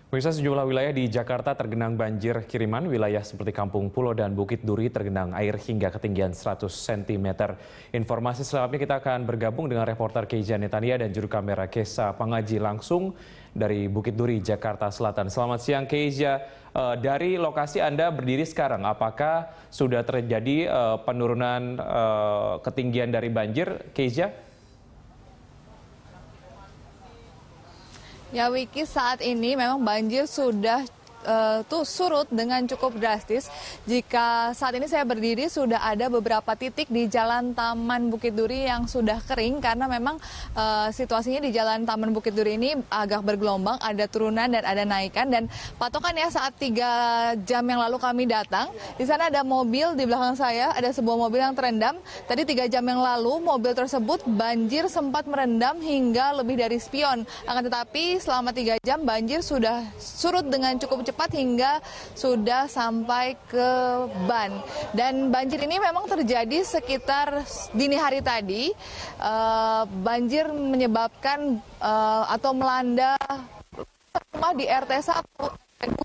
Pemirsa, sejumlah wilayah di Jakarta tergenang banjir kiriman. Wilayah seperti Kampung Pulo dan Bukit Duri tergenang air hingga ketinggian 100 cm. Informasi selengkapnya kita akan bergabung dengan reporter Keija Netania dan juru kamera Kesa Pangaji langsung dari Bukit Duri, Jakarta Selatan. Selamat siang Keija. Dari lokasi Anda berdiri sekarang, apakah sudah terjadi penurunan ketinggian dari banjir, Keija? Ya Wiki, saat ini memang banjir sudah surut dengan cukup drastis. Jika saat ini saya berdiri sudah ada beberapa titik di Jalan Taman Bukit Duri yang sudah kering karena memang situasinya di Jalan Taman Bukit Duri ini agak bergelombang, ada turunan dan ada naikan. Dan patokan ya saat 3 jam yang lalu kami datang, di sana ada mobil di belakang saya, ada sebuah mobil yang terendam. Tadi 3 jam yang lalu mobil tersebut banjir sempat merendam hingga lebih dari spion. Akan tetapi selama 3 jam banjir sudah surut dengan cukup cepat hingga sudah sampai ke ban. Dan banjir ini memang terjadi sekitar dini hari tadi. Banjir menyebabkan atau melanda rumah di RT 1, RT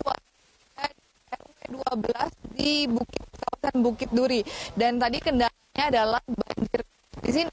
12 di kawasan Bukit Duri. Dan tadi kendalanya adalah banjir di sini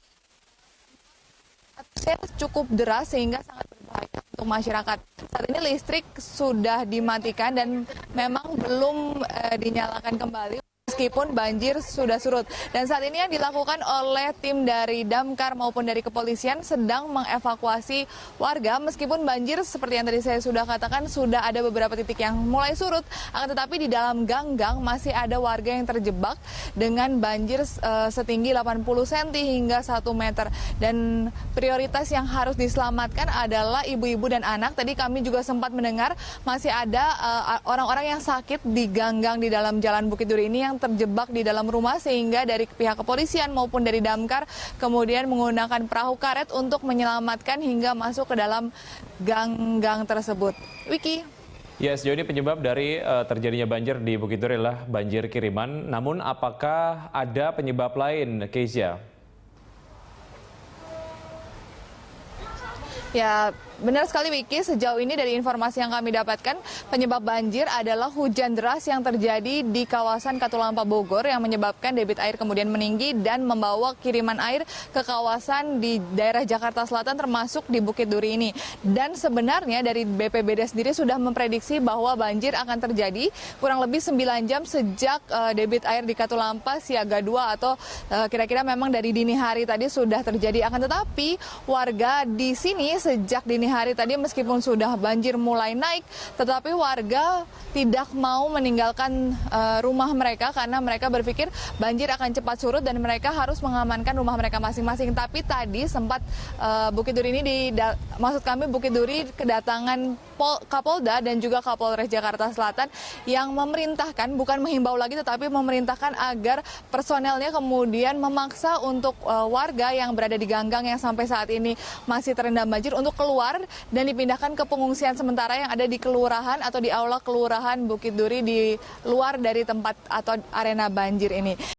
cukup deras sehingga sangat berbahaya untuk masyarakat. Saat ini listrik sudah dimatikan dan memang belum dinyalakan kembali meskipun banjir sudah surut. Dan saat ini yang dilakukan oleh tim dari Damkar maupun dari kepolisian sedang mengevakuasi warga meskipun banjir seperti yang tadi saya sudah katakan sudah ada beberapa titik yang mulai surut. Akan tetapi di dalam gang-gang masih ada warga yang terjebak dengan banjir setinggi 80 cm hingga 1 meter. Dan prioritas yang harus diselamatkan adalah ibu-ibu dan anak. Tadi kami juga sempat mendengar masih ada orang-orang yang sakit di gang-gang di dalam Jalan Bukit Duri ini yang terjebak di dalam rumah, sehingga dari pihak kepolisian maupun dari Damkar kemudian menggunakan perahu karet untuk menyelamatkan hingga masuk ke dalam gang-gang tersebut. Wiki. Ya, sejauh ini penyebab dari terjadinya banjir di Bukit Duri adalah banjir kiriman. Namun apakah ada penyebab lain, Keisha? Ya, benar sekali Wiki, sejauh ini dari informasi yang kami dapatkan, penyebab banjir adalah hujan deras yang terjadi di kawasan Katulampa Bogor yang menyebabkan debit air kemudian meninggi dan membawa kiriman air ke kawasan di daerah Jakarta Selatan termasuk di Bukit Duri ini. Dan sebenarnya dari BPBD sendiri sudah memprediksi bahwa banjir akan terjadi kurang lebih 9 jam sejak debit air di Katulampa siaga 2 atau kira-kira memang dari dini hari tadi sudah terjadi. Akan tetapi warga di sini sejak dini hari tadi meskipun sudah banjir mulai naik, tetapi warga tidak mau meninggalkan rumah mereka karena mereka berpikir banjir akan cepat surut dan mereka harus mengamankan rumah mereka masing-masing. Tapi tadi sempat Bukit Duri ini, maksud kami Bukit Duri kedatangan Kapolda dan juga Kapolres Jakarta Selatan yang memerintahkan, bukan menghimbau lagi tetapi memerintahkan agar personelnya kemudian memaksa untuk warga yang berada di gang-gang yang sampai saat ini masih terendam banjir untuk keluar dan dipindahkan ke pengungsian sementara yang ada di kelurahan atau di aula kelurahan Bukit Duri di luar dari tempat atau arena banjir ini.